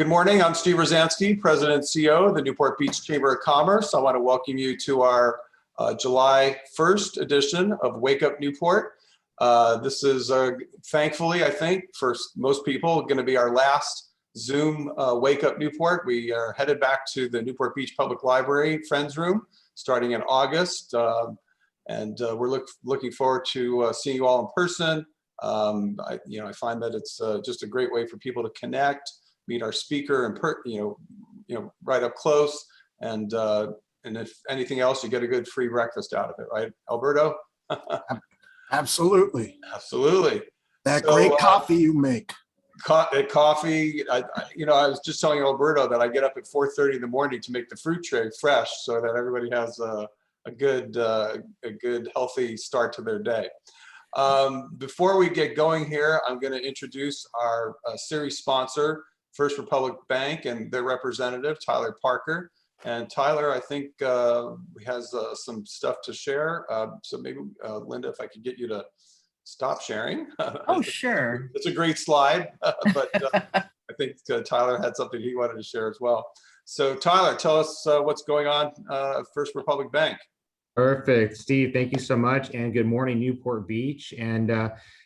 Good morning. I'm Steve Rosansky, President and CEO of the Newport Beach Chamber of Commerce. I want to welcome you to our July 1st edition of Wake Up Newport. This is, thankfully, I think, for most people, going to be our last Zoom Wake Up Newport. We are headed back to the Newport Beach Public Library Friends Room starting in August. We're looking forward to seeing you all in person. I find that it's just a great way for people to connect, meet our speaker and right up close, and if anything else, you get a good free breakfast out of it, right, Alberto? Absolutely. Absolutely. That great coffee you make. Coffee. I was just telling Alberto that I get up at 4:30 in the morning to make the fruit tray fresh, so that everybody has a good healthy start to their day. Before we get going here, I'm going to introduce our series sponsor, First Republic Bank, and their representative, Tyler Parker. And Tyler, I think has some stuff to share. So maybe, Linda, if I could get you to stop sharing. Oh, sure. It's a great slide, but I think Tyler had something he wanted to share as well. So Tyler, tell us what's going on at First Republic Bank. Perfect, Steve. Thank you so much, and good morning, Newport Beach. And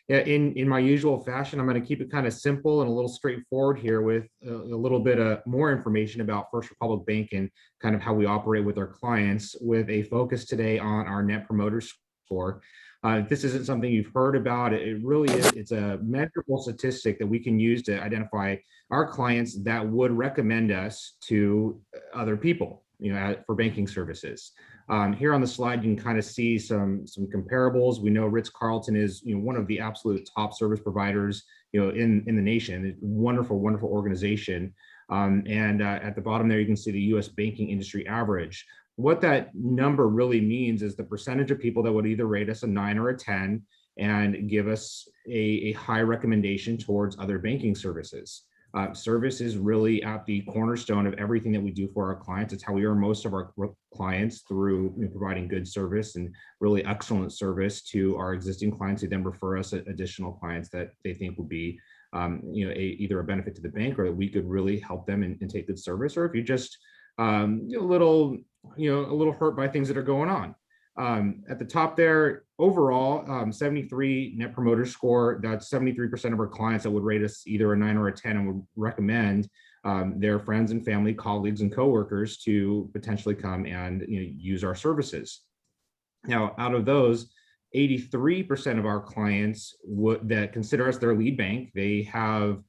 in my usual fashion, I'm going to keep it kind of simple and a little straightforward here with a little bit more information about First Republic Bank and kind of how we operate with our clients, with a focus today on our Net Promoter Score. If this isn't something you've heard about, it really is. It's a measurable statistic that we can use to identify our clients that would recommend us to other people, for banking services. Here on the slide, you can kind of see some comparables. We know Ritz-Carlton is one of the absolute top service providers in the nation. It's a wonderful organization. At the bottom there, you can see the U.S. banking industry average. What that number really means is the percentage of people that would either rate us a 9 or a 10 and give us a high recommendation towards other banking services. Service is really at the cornerstone of everything that we do for our clients. It's how we earn most of our clients, through providing good service and really excellent service to our existing clients, who then refer us additional clients that they think would be either a benefit to the bank, or that we could really help them and take good service, or if you're just a little hurt by things that are going on. At the top there, overall, 73 Net Promoter Score. That's 73% of our clients that would rate us either a 9 or a 10 and would recommend their friends and family, colleagues, and coworkers to potentially come and use our services. Now, out of those, 83% of our clients that consider us their lead bank, they have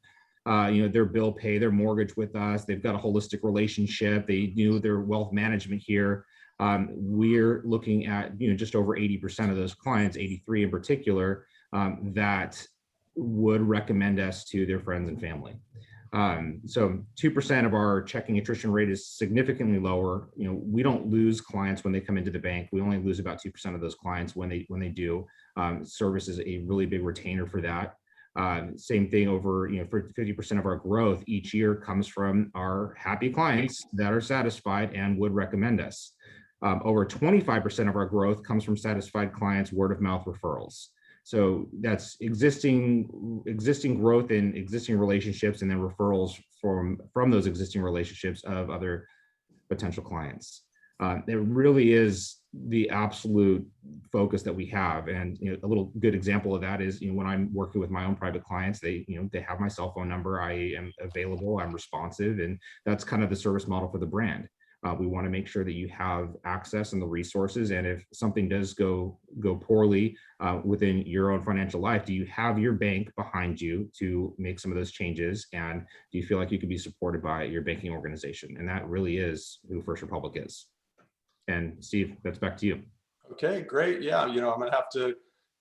their bill pay, their mortgage with us. They've got a holistic relationship. They do their wealth management here. We're looking at just over 80% of those clients, 83 in particular, that would recommend us to their friends and family. So 2% of our checking attrition rate is significantly lower. We don't lose clients when they come into the bank. We only lose about 2% of those clients when they do. Service is a really big retainer for that. Same thing over, for 50% of our growth each year comes from our happy clients that are satisfied and would recommend us. Over 25% of our growth comes from satisfied clients' word of mouth referrals. So that's existing growth in existing relationships, and then referrals from those existing relationships of other potential clients. It really is the absolute focus that we have. And a little good example of that is when I'm working with my own private clients, they have my cell phone number. I am available, I'm responsive, and that's kind of the service model for the brand. We want to make sure that you have access and the resources, and if something does go poorly within your own financial life, do you have your bank behind you to make some of those changes? And do you feel like you could be supported by your banking organization? And that really is who First Republic is. And Steve, that's back to you. Okay, great. Yeah, I'm going to have to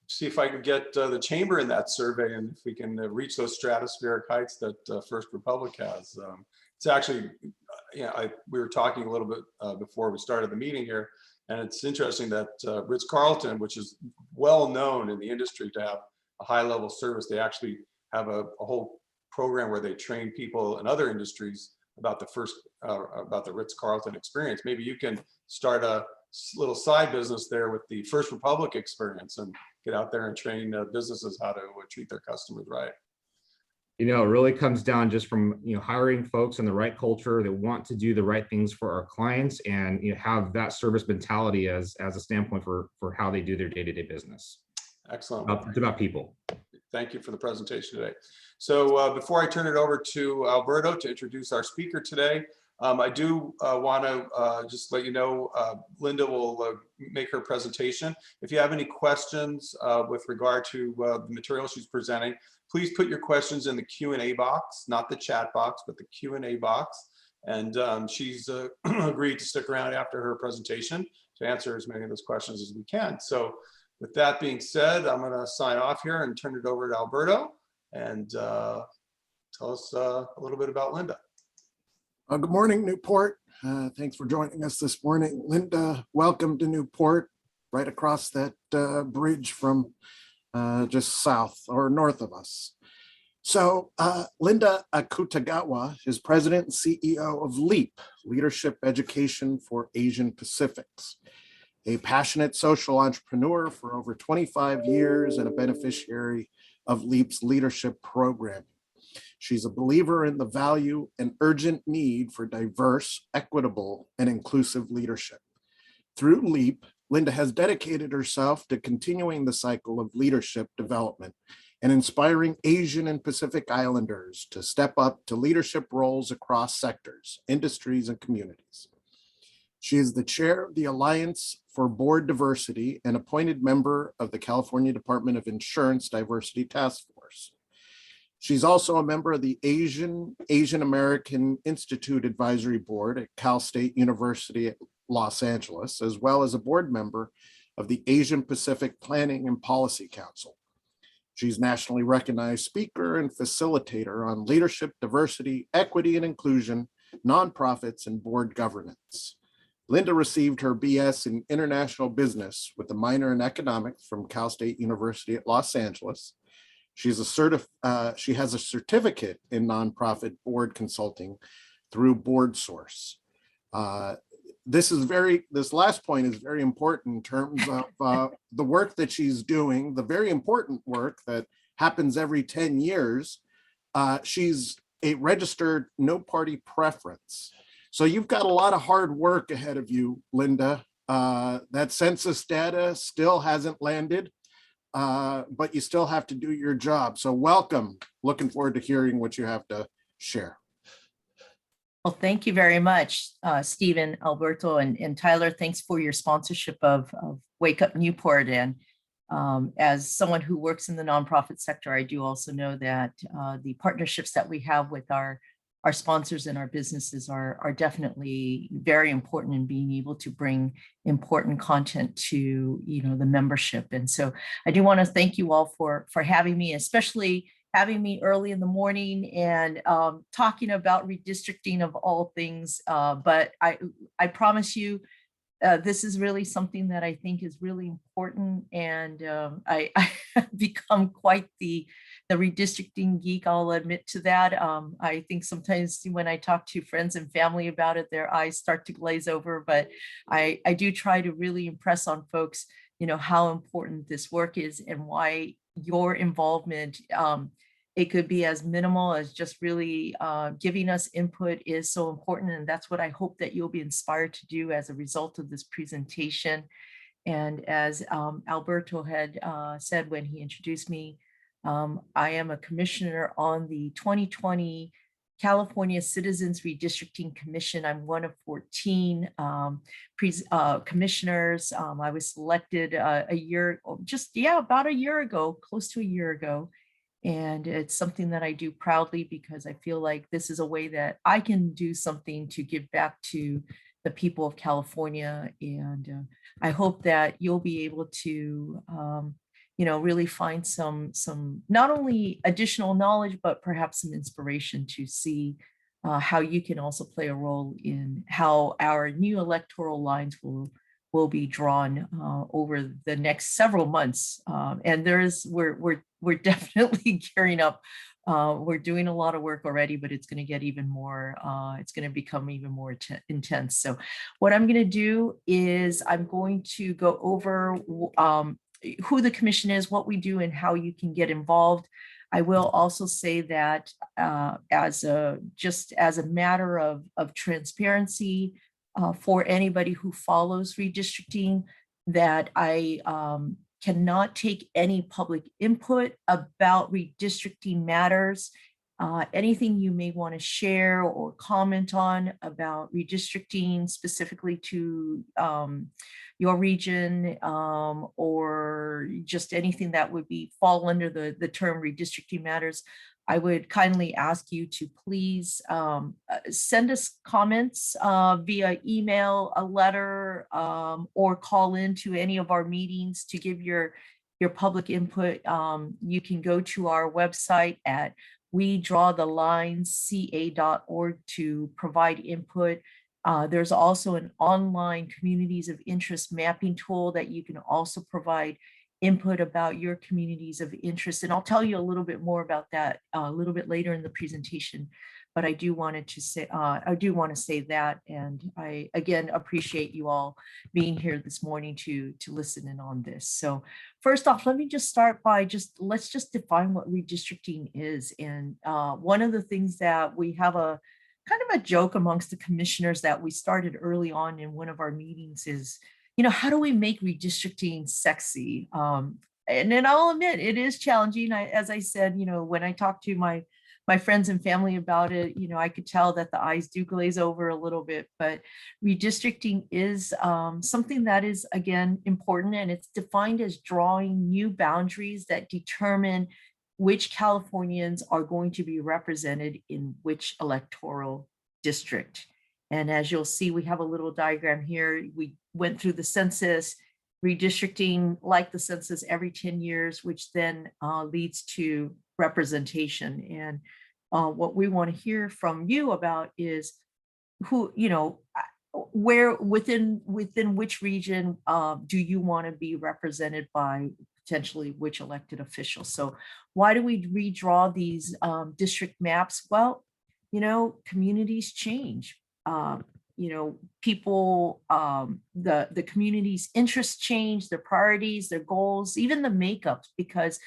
see if I can get the chamber in that survey, and if we can reach those stratospheric heights that First Republic has. It's actually, we were talking a little bit before we started the meeting here, and it's interesting that Ritz-Carlton, which is well known in the industry to have a high level service, they actually have a whole program where they train people in other industries about the Ritz-Carlton experience. Maybe you can start a little side business there with the First Republic experience and get out there and train businesses how to treat their customers right. You know, it really comes down just from, hiring folks in the right culture that want to do the right things for our clients and, have that service mentality as a standpoint for how they do their day-to-day business. Excellent. It's about people. Thank you for the presentation today. So before I turn it over to Alberto to introduce our speaker today, I do want to just let you know, Linda will make her presentation. If you have any questions with regard to the material she's presenting, please put your questions in the Q&A box, not the chat box, but the Q&A box. And she's agreed to stick around after her presentation to answer as many of those questions as we can. So with that being said, I'm going to sign off here and turn it over to Alberto and tell us a little bit about Linda. Good morning, Newport. Thanks for joining us this morning. Linda, welcome to Newport, right across that bridge from just south or north of us. So Linda Akutagawa is president and CEO of LEAP, Leadership Education for Asian Pacifics, a passionate social entrepreneur for over 25 years and a beneficiary of LEAP's leadership program. She's a believer in the value and urgent need for diverse, equitable, and inclusive leadership. Through LEAP, Linda has dedicated herself to continuing the cycle of leadership development and inspiring Asian and Pacific Islanders to step up to leadership roles across sectors, industries, and communities. She is the chair of the Alliance for Board Diversity and appointed member of the California Department of Insurance Diversity Task Force. She's also a member of the Asian American Institute Advisory Board at Cal State University at Los Angeles, as well as a board member of the Asian Pacific Planning and Policy Council. She's nationally recognized speaker and facilitator on leadership, diversity, equity, and inclusion, nonprofits, and board governance. Linda received her BS in International Business with a minor in economics from Cal State University at Los Angeles. She has a certificate in nonprofit board consulting through BoardSource. This last point is very important in terms of the work that she's doing, the very important work that happens every 10 years. She's a registered no party preference. So you've got a lot of hard work ahead of you, Linda. That census data still hasn't landed. But you still have to do your job. So welcome. Looking forward to hearing what you have to share. Well, thank you very much, Stephen, Alberto, and Tyler. Thanks for your sponsorship of Wake Up Newport. And as someone who works in the nonprofit sector, I do also know that the partnerships that we have with our sponsors and our businesses are definitely very important in being able to bring important content to the membership. And so I do want to thank you all for having me, especially having me early in the morning and talking about redistricting of all things. But I promise you, this is really something that I think is really important. And I become quite the redistricting geek, I'll admit to that. I think sometimes when I talk to friends and family about it, their eyes start to glaze over, but I do try to really impress on folks, how important this work is and why your involvement, it could be as minimal as just really giving us input is so important. And that's what I hope that you'll be inspired to do as a result of this presentation. And as Alberto had said when he introduced me, I am a commissioner on the 2020 California Citizens Redistricting Commission. I'm one of 14 commissioners. I was selected about a year ago, close to a year ago. And it's something that I do proudly because I feel like this is a way that I can do something to give back to the people of California. And I hope that you'll be able to really find some not only additional knowledge, but perhaps some inspiration to see how you can also play a role in how our new electoral lines will be drawn over the next several months. And we're definitely gearing up. We're doing a lot of work already, but it's going to get even more, it's going to become even more intense. So what I'm going to do is I'm going to go over who the commission is, what we do, and how you can get involved. I will also say that just as a matter of transparency for anybody who follows redistricting, that I cannot take any public input about redistricting matters. Anything you may want to share or comment on about redistricting specifically to your region, or just anything that would fall under the term redistricting matters, I would kindly ask you to please send us comments via email, a letter, or call into any of our meetings to give your public input. You can go to our website at wedrawthelinesca.org to provide input. There's also an online communities of interest mapping tool that you can also provide input about your communities of interest. And I'll tell you a little bit more about that a little bit later in the presentation. But I do want to say that, and I again appreciate you all being here this morning to listen in on this. So first off, let me just start by let's just define what redistricting is. And one of the things that we have a kind of a joke amongst the commissioners that we started early on in one of our meetings is, how do we make redistricting sexy? And then I'll admit it is challenging. As I said, when I talk to my friends and family about it, I could tell that the eyes do glaze over a little bit, but redistricting is something that is, again, important, and it's defined as drawing new boundaries that determine which Californians are going to be represented in which electoral district. And as you'll see, we have a little diagram here. We went through the census, redistricting like the census every 10 years, which then leads to representation. And what we want to hear from you about is where within which region do you want to be represented by potentially which elected officials. So why do we redraw these district maps? Well, communities change. People, the community's interests change, their priorities, their goals, even the makeups, because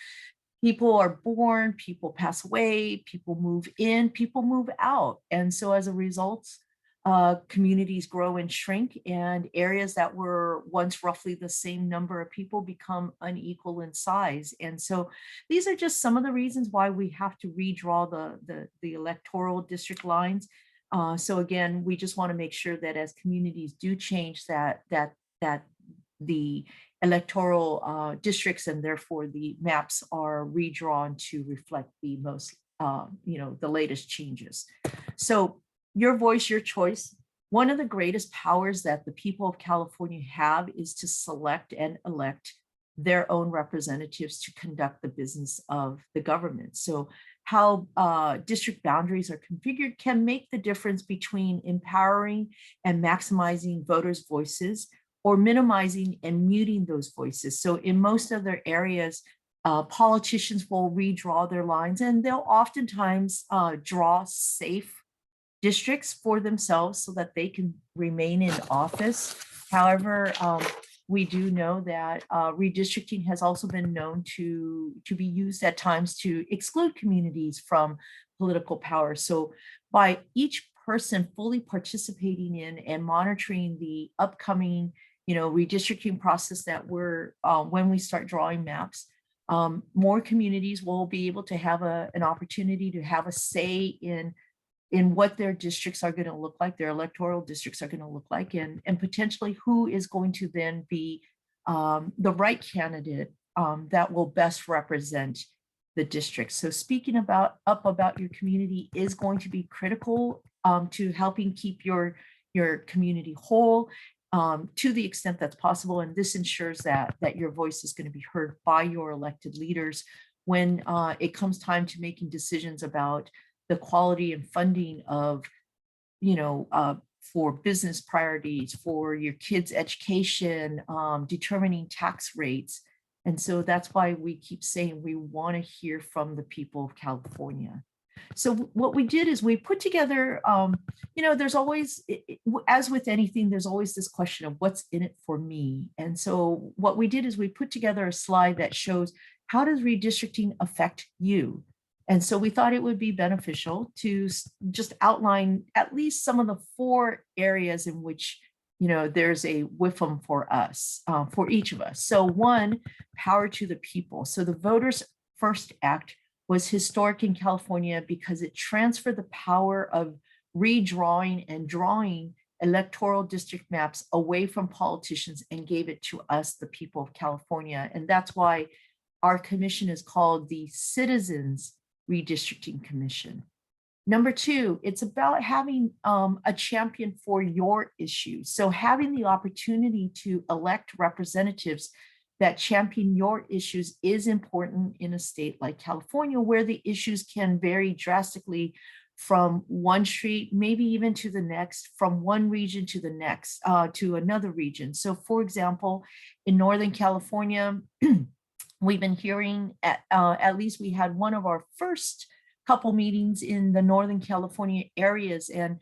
people are born, people pass away, people move in, people move out. And so as a result, communities grow and shrink, and areas that were once roughly the same number of people become unequal in size. And so these are just some of the reasons why we have to redraw the electoral district lines. So again, we just want to make sure that as communities do change, that the electoral districts and therefore the maps are redrawn to reflect the most, the latest changes. So your voice, your choice. One of the greatest powers that the people of California have is to select and elect their own representatives to conduct the business of the government. So how district boundaries are configured can make the difference between empowering and maximizing voters' voices or minimizing and muting those voices. So in most other areas, politicians will redraw their lines, and they'll oftentimes draw safe districts for themselves so that they can remain in office. However, we do know that redistricting has also been known to be used at times to exclude communities from political power. So by each person fully participating in and monitoring the upcoming, redistricting process that we're, when we start drawing maps, more communities will be able to have an opportunity to have a say in what their districts are going to look like, their electoral districts are going to look like, and potentially who is going to then be the right candidate that will best represent the district. So speaking about your community is going to be critical to helping keep your community whole to the extent that's possible. And this ensures that your voice is going to be heard by your elected leaders when it comes time to making decisions about the quality and funding of, for business priorities, for your kids' education, determining tax rates. And so that's why we keep saying we want to hear from the people of California. So what we did is we put together, there's always, as with anything, there's always this question of what's in it for me. And so what we did is we put together a slide that shows how does redistricting affect you? And so we thought it would be beneficial to just outline at least some of the 4 areas in which, there's a WIFM for us, for each of us. So 1, power to the people. So the Voters First Act was historic in California because it transferred the power of redrawing and drawing electoral district maps away from politicians and gave it to us, the people of California. And that's why our commission is called the Citizens Redistricting Commission. Number 2, it's about having a champion for your issues. So having the opportunity to elect representatives that champion your issues is important in a state like California, where the issues can vary drastically from one street, maybe even to the next, from one region to the next, to another region. So for example, in Northern California, we've been hearing, at least we had one of our first couple meetings in the Northern California areas, and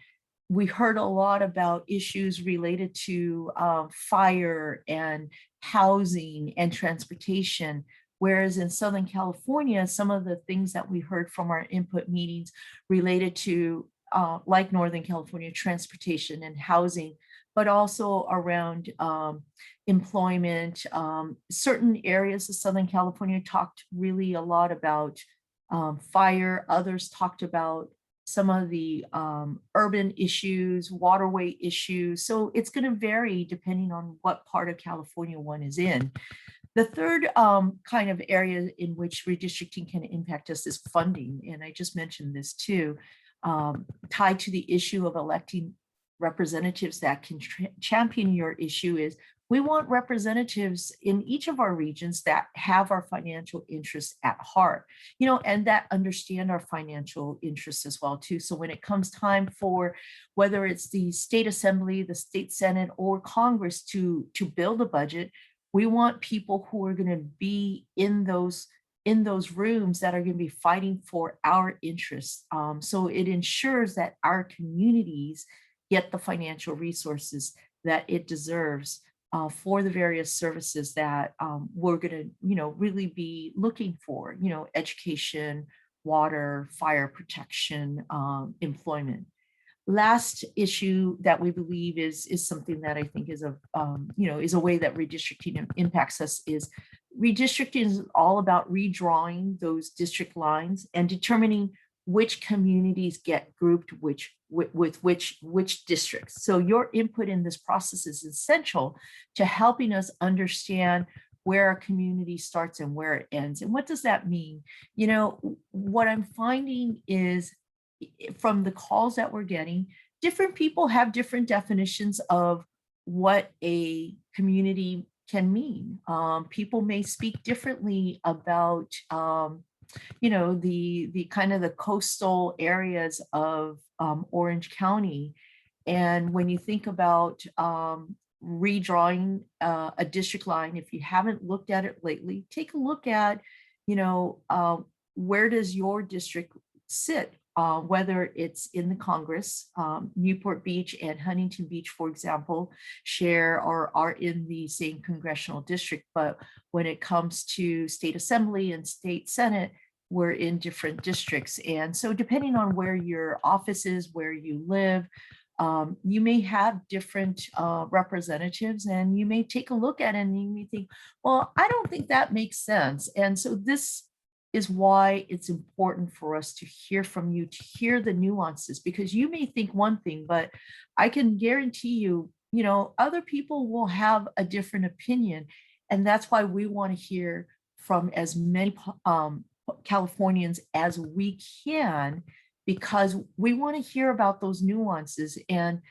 we heard a lot about issues related to fire and housing and transportation. Whereas in Southern California, some of the things that we heard from our input meetings related to, like Northern California, transportation and housing, but also around employment. Certain areas of Southern California talked really a lot about fire. Others talked about some of the urban issues, waterway issues. So it's going to vary depending on what part of California one is in. The third kind of area in which redistricting can impact us is funding. And I just mentioned this too, tied to the issue of electing representatives that can champion your issue is we want representatives in each of our regions that have our financial interests at heart, and that understand our financial interests as well too. So when it comes time for whether it's the state assembly, the state senate, or Congress to build a budget, we want people who are going to be in those rooms that are going to be fighting for our interests. So it ensures that our communities get the financial resources that it deserves for the various services that we're going to, really be looking for, education, water, fire protection, employment. Last issue that we believe is something that I think is is a way that redistricting impacts us is redistricting is all about redrawing those district lines and determining which communities get grouped with which districts. So your input in this process is essential to helping us understand where a community starts and where it ends. And what does that mean? What I'm finding is from the calls that we're getting, different people have different definitions of what a community can mean. People may speak differently about, the kind of the coastal areas of Orange County. And when you think about redrawing a district line, if you haven't looked at it lately, take a look at, where does your district sit? Whether it's in the Congress, Newport Beach and Huntington Beach, for example, share or are in the same congressional district. But when it comes to state assembly and state senate, we're in different districts. And so depending on where your office is, where you live, you may have different representatives, and you may take a look at it and you may think, well, I don't think that makes sense. And so this is why it's important for us to hear from you, to hear the nuances, because you may think one thing, but I can guarantee you, other people will have a different opinion. And that's why we want to hear from as many Californians as we can, because we want to hear about those nuances. And,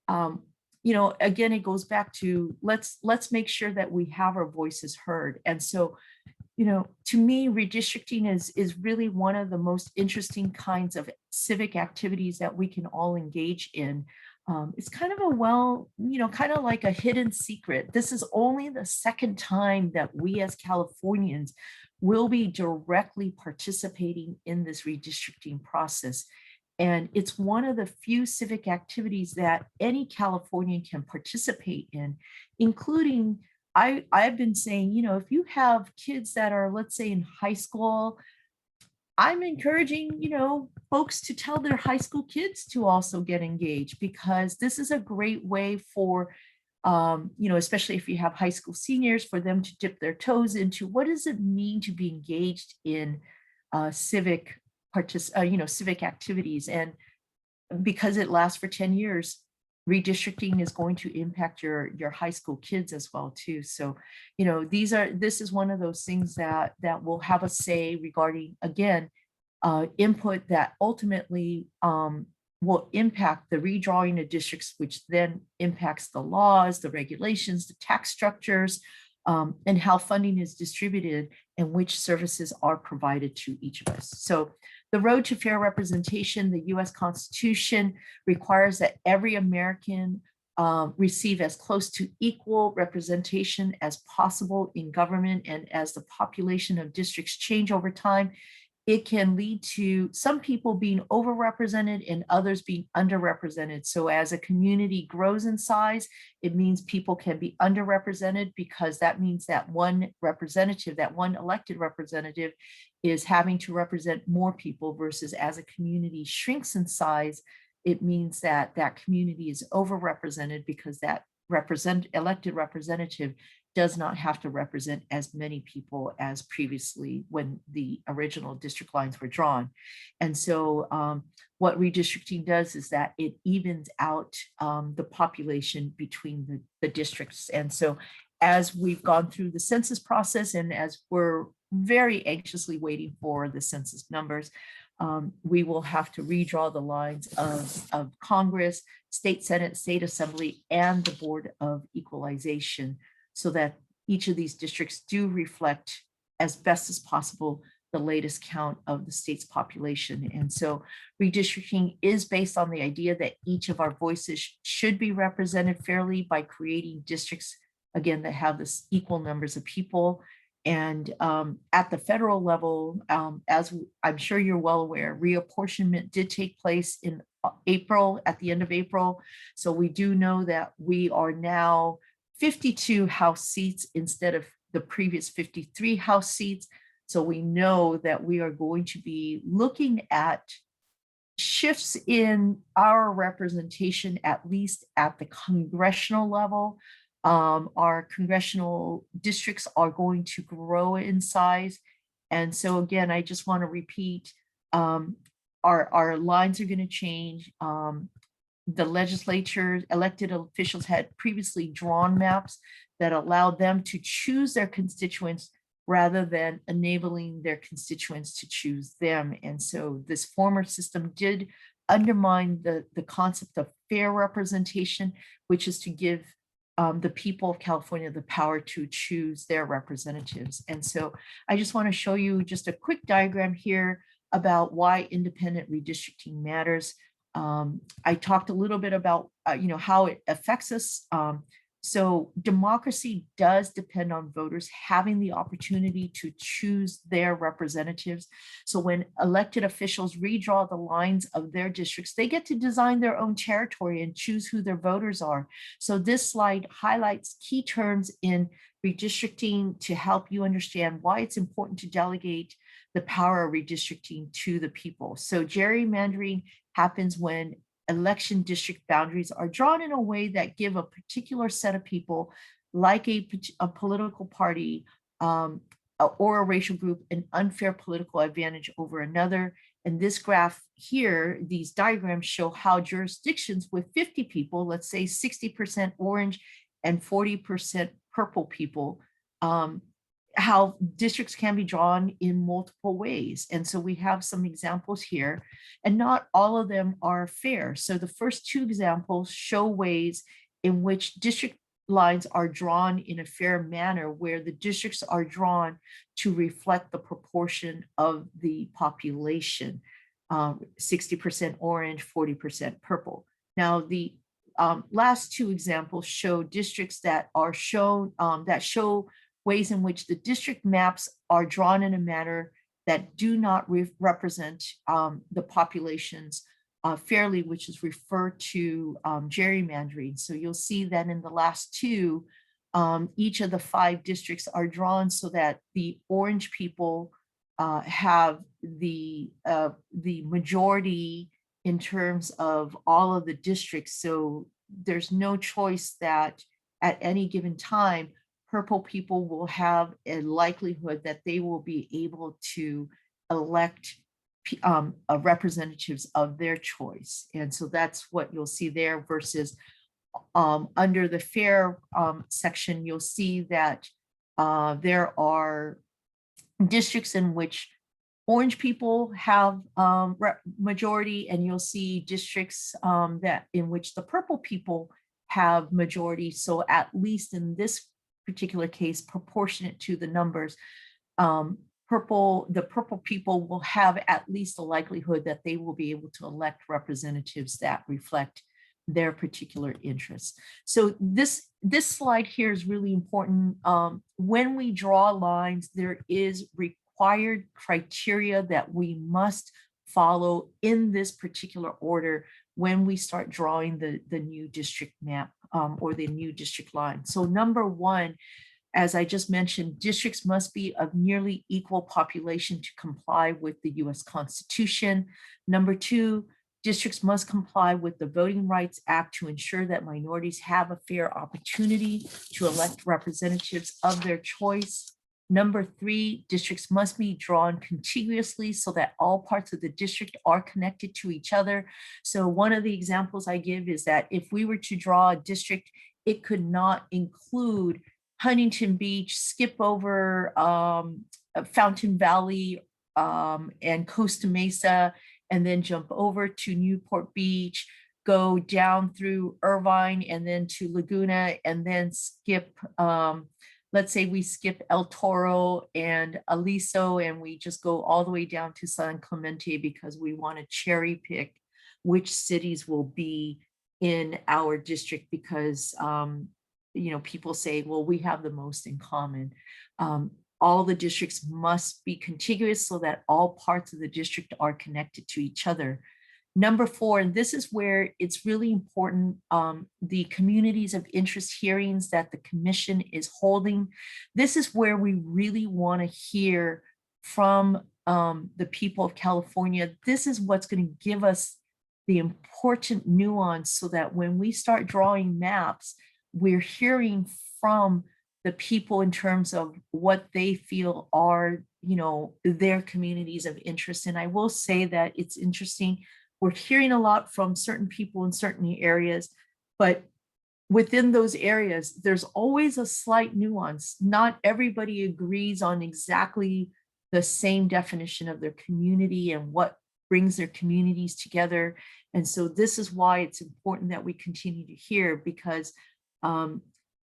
again, it goes back to let's make sure that we have our voices heard. And so, to me, redistricting is really one of the most interesting kinds of civic activities that we can all engage in. It's kind of kind of like a hidden secret. This is only the second time that we as Californians will be directly participating in this redistricting process. And it's one of the few civic activities that any Californian can participate in, including I've been saying, if you have kids that are, let's say, in high school, I'm encouraging, folks to tell their high school kids to also get engaged, because this is a great way for, especially if you have high school seniors, for them to dip their toes into what does it mean to be engaged in civic activities. And because it lasts for 10 years, redistricting is going to impact your high school kids as well too. So, this is one of those things that will have a say regarding, again, input that ultimately will impact the redrawing of districts, which then impacts the laws, the regulations, the tax structures, and how funding is distributed and which services are provided to each of us. So the road to fair representation, the US Constitution requires that every American receive as close to equal representation as possible in government. And as the population of districts change over time, it can lead to some people being overrepresented and others being underrepresented. So as a community grows in size, it means people can be underrepresented, because that means that one representative, that one elected representative, is having to represent more people, versus as a community shrinks in size, it means that that community is overrepresented, because that elected representative does not have to represent as many people as previously when the original district lines were drawn. And so what redistricting does is that it evens out the population between the districts. And so as we've gone through the census process, and as we're very anxiously waiting for the census numbers, we will have to redraw the lines of Congress, state Senate, state Assembly, and the Board of Equalization, so that each of these districts do reflect as best as possible the latest count of the state's population. And so redistricting is based on the idea that each of our voices should be represented fairly by creating districts, again, that have this equal numbers of people. And at the federal level, as I'm sure you're well aware, reapportionment did take place in April, at the end of April. So we do know that we are now 52 House seats instead of the previous 53 House seats. So we know that we are going to be looking at shifts in our representation, at least at the congressional level. Our congressional districts are going to grow in size. And so again, I just want to repeat, our lines are going to change. The legislature, elected officials had previously drawn maps that allowed them to choose their constituents rather than enabling their constituents to choose them. And so this former system did undermine the concept of fair representation, which is to give the people of California the power to choose their representatives. And so I just want to show you just a quick diagram here about why independent redistricting matters. I talked a little bit about how it affects us. So democracy does depend on voters having the opportunity to choose their representatives. So when elected officials redraw the lines of their districts, they get to design their own territory and choose who their voters are. So this slide highlights key terms in redistricting to help you understand why it's important to delegate the power of redistricting to the people. So gerrymandering happens when election district boundaries are drawn in a way that give a particular set of people, like a political party or a racial group, an unfair political advantage over another. And this graph here, these diagrams show how jurisdictions with 50 people, let's say 60% orange and 40% purple people, how districts can be drawn in multiple ways. And so we have some examples here, and not all of them are fair. So the first two examples show ways in which district lines are drawn in a fair manner, where the districts are drawn to reflect the proportion of the population, 60% orange, 40% purple. Now the last two examples show districts that are shown, that show ways in which the district maps are drawn in a manner that do not represent the populations fairly, which is referred to gerrymandering. So you'll see that in the last two, each of the 5 districts are drawn so that the orange people have the majority in terms of all of the districts. So there's no choice that at any given time, purple people will have a likelihood that they will be able to elect representatives of their choice. And so that's what you'll see there versus under the fair section, you'll see that there are districts in which orange people have majority, and you'll see districts that in which the purple people have majority. So at least in this particular case, proportionate to the numbers, the purple people will have at least a likelihood that they will be able to elect representatives that reflect their particular interests. So this slide here is really important. When we draw lines, there is required criteria that we must follow in this particular order when we start drawing the new district map or the new district line. So number one, as I just mentioned, districts must be of nearly equal population to comply with the US Constitution. Number two, districts must comply with the Voting Rights Act to ensure that minorities have a fair opportunity to elect representatives of their choice. Number three, districts must be drawn contiguously so that all parts of the district are connected to each other. So one of the examples I give is that if we were to draw a district, it could not include Huntington Beach, skip over Fountain Valley and Costa Mesa, and then jump over to Newport Beach, go down through Irvine and then to Laguna, and then skip, let's say we skip El Toro and Aliso, and we just go all the way down to San Clemente because we want to cherry pick which cities will be in our district because, you know, people say, well, we have the most in common. All the districts must be contiguous so that all parts of the district are connected to each other. Number four, and this is where it's really important, the communities of interest hearings that the commission is holding. This is where we really want to hear from the people of California. This is what's going to give us the important nuance so that when we start drawing maps, we're hearing from the people in terms of what they feel are, you know, their communities of interest. And I will say that it's interesting. We're hearing a lot from certain people in certain areas, but within those areas, there's always a slight nuance. Not everybody agrees on exactly the same definition of their community and what brings their communities together. And so this is why it's important that we continue to hear, because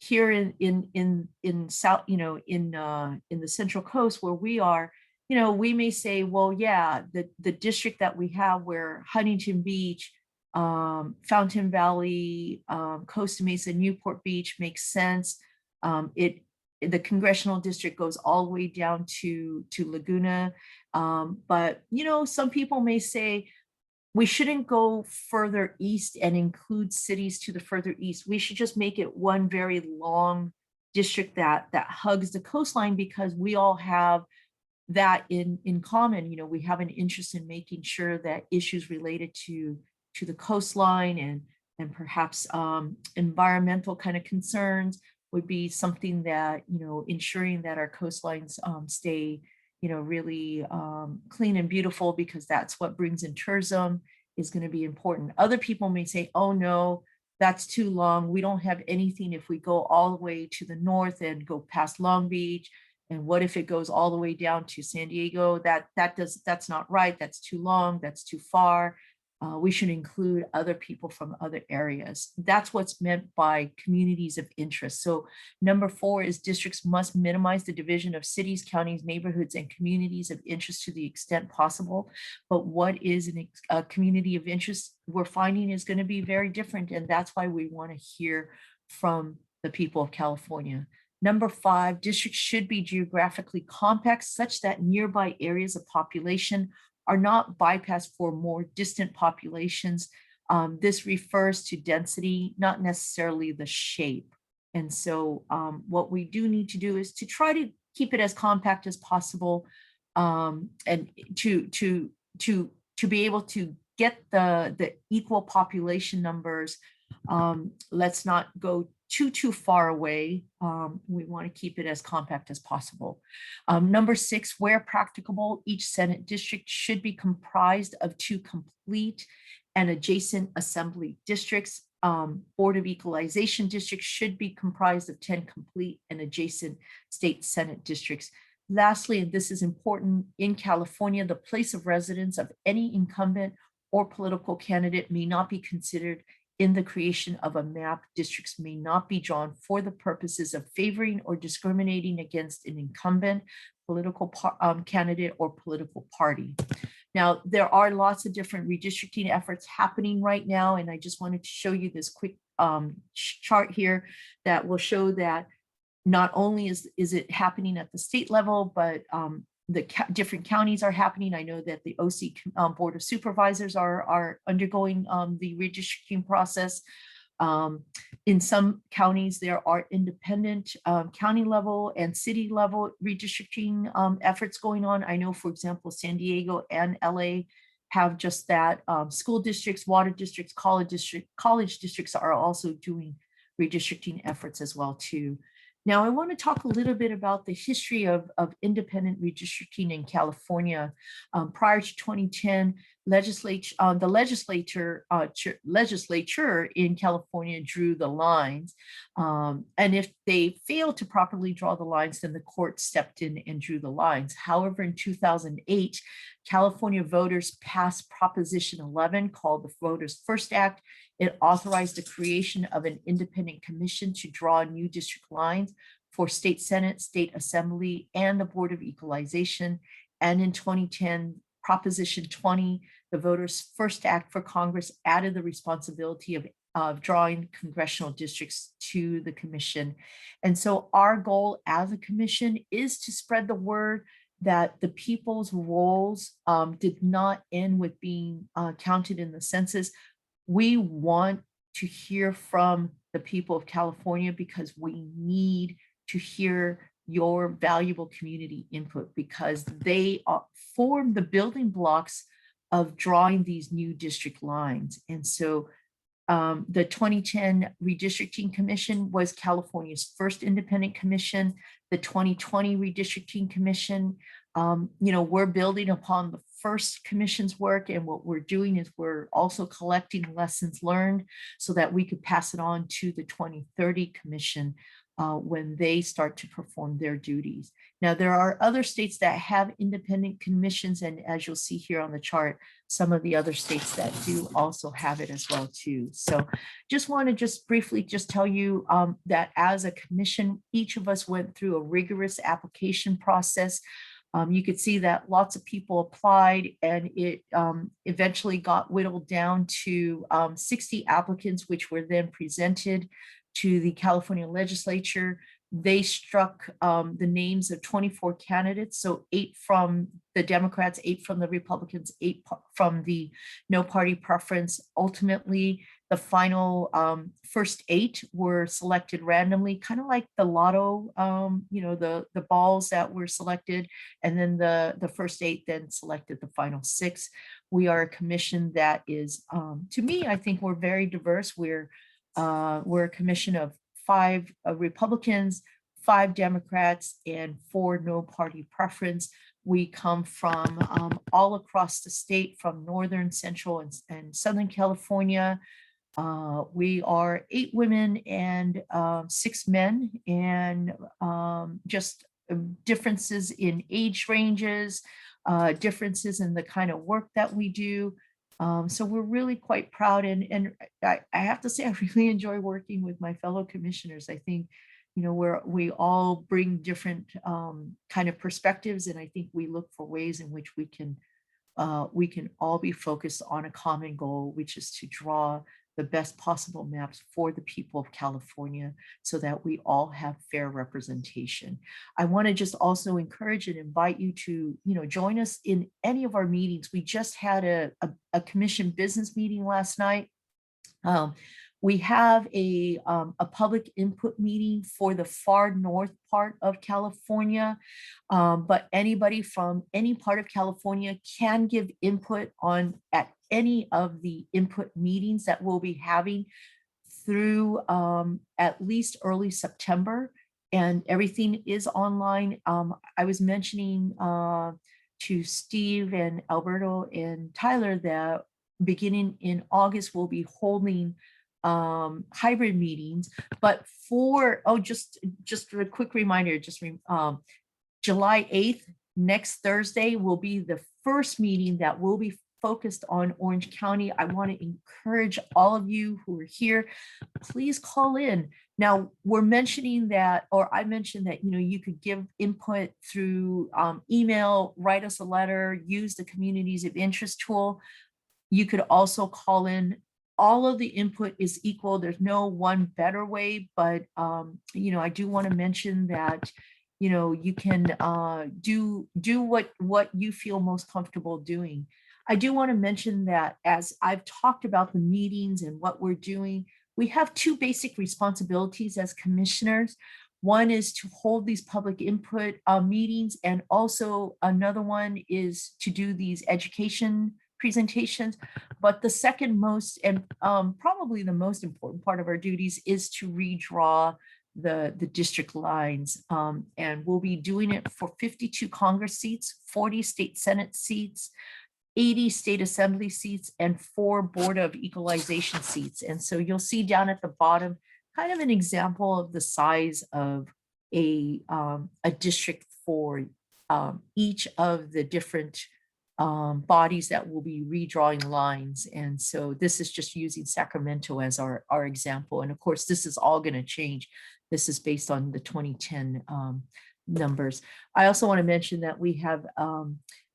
here in South, you know, in the Central Coast where we are, you know, we may say, well, yeah, the district that we have where Huntington Beach, Fountain Valley, Costa Mesa, Newport Beach makes sense. The congressional district goes all the way down to Laguna. But, you know, some people may say, we shouldn't go further east and include cities to the further east. We should just make it one very long district that hugs the coastline because we all have that in common. You know, we have an interest in making sure that issues related to the coastline and perhaps environmental kind of concerns would be something that, you know, ensuring that our coastlines stay, you know, really clean and beautiful, because that's what brings in tourism is going to be important. Other people may say, oh no, that's too long. We don't have anything if we go all the way to the north and go past Long Beach. And what if it goes all the way down to San Diego? That's not right. That's too long. That's too far. We should include other people from other areas. That's what's meant by communities of interest. So number four is districts must minimize the division of cities, counties, neighborhoods, and communities of interest to the extent possible. But what is a community of interest we're finding is going to be very different. And that's why we want to hear from the people of California. Number five, districts should be geographically compact such that nearby areas of population are not bypassed for more distant populations. This refers to density, not necessarily the shape. And so what we do need to do is to try to keep it as compact as possible. and to be able to get the equal population numbers. Let's not go too far away. We want to keep it as compact as possible. Number 6, where practicable, each Senate district should be comprised of 2 complete and adjacent assembly districts. Board of Equalization districts should be comprised of 10 complete and adjacent state Senate districts. Lastly, and this is important, in California, the place of residence of any incumbent or political candidate may not be considered in the creation of a map. Districts may not be drawn for the purposes of favoring or discriminating against an incumbent, political candidate, or political party. Now, there are lots of different redistricting efforts happening right now, and I just wanted to show you this quick chart here that will show that not only is it happening at the state level, but the different counties are happening. I know that the OC Board of Supervisors are undergoing the redistricting process. In some counties, there are independent county level and city level redistricting efforts going on. I know, for example, San Diego and LA have just that. School districts, water districts, college districts are also doing redistricting efforts as well too. Now, I want to talk a little bit about the history of independent redistricting in California. Prior to 2010, the legislature in California drew the lines. And if they failed to properly draw the lines, then the court stepped in and drew the lines. However, in 2008, California voters passed Proposition 11, called the Voters First Act. It authorized the creation of an independent commission to draw new district lines for state Senate, state Assembly, and the Board of Equalization. And in 2010, Proposition 20, the Voters First Act for Congress, added the responsibility of drawing congressional districts to the commission. And so our goal as a commission is to spread the word that the people's roles did not end with being counted in the census. We want to hear from the people of California because we need to hear your valuable community input, because they form the building blocks of drawing these new district lines. And so the 2010 Redistricting Commission was California's first independent commission. The 2020 Redistricting Commission, we're building upon the first commission's work, and what we're doing is we're also collecting lessons learned so that we could pass it on to the 2030 commission when they start to perform their duties. Now, there are other states that have independent commissions, and as you'll see here on the chart, some of the other states that do also have it as well too. So just want to briefly tell you that as a commission, each of us went through a rigorous application process. You could see that lots of people applied, and it eventually got whittled down to 60 applicants, which were then presented to the California legislature. They struck the names of 24 candidates, so 8 from the Democrats, 8 from the Republicans, 8 from the no party preference. Ultimately, the final first 8 were selected randomly, kind of like the lotto, the balls that were selected, and then the first 8 then selected the final 6. We are a commission that is, to me, I think we're very diverse. We're a commission of 5 Republicans, 5 Democrats, and 4 no party preference. We come from all across the state, from Northern, Central, and Southern California. We are 8 women and 6 men, and just differences in age ranges, differences in the kind of work that we do. So we're really quite proud, and I have to say I really enjoy working with my fellow commissioners. I think, we all bring different kind of perspectives, and I think we look for ways in which we can all be focused on a common goal, which is to draw the best possible maps for the people of California so that we all have fair representation. I want to just also encourage and invite you to, join us in any of our meetings. We just had a commission business meeting last night. We have a public input meeting for the far north part of California, but anybody from any part of California can give input at any of the input meetings that we'll be having through at least early September, and everything is online. I was mentioning to Steve and Alberto and Tyler that beginning in August, we'll be holding hybrid meetings, but just a quick reminder, July 8th, next Thursday, will be the first meeting that will be focused on Orange County. I want to encourage all of you who are here, please call in. Now, we're mentioning that, or I mentioned that, you could give input through email, write us a letter, use the communities of interest tool. You could also call in. All of the input is equal. There's no one better way, but I do want to mention that you can do what you feel most comfortable doing. I do want to mention that as I've talked about the meetings and what we're doing, we have two basic responsibilities as commissioners. One is to hold these public input meetings, and also another one is to do these education presentations. But the second most, and probably the most important part of our duties, is to redraw the district lines. And we'll be doing it for 52 Congress seats, 40 state Senate seats, 80 state assembly seats, and 4 Board of Equalization seats. And so you'll see down at the bottom kind of an example of the size of a district for each of the different bodies that will be redrawing lines. And so this is just using Sacramento as our example. And of course, this is all going to change. This is based on the 2010 numbers. I also want to mention that we have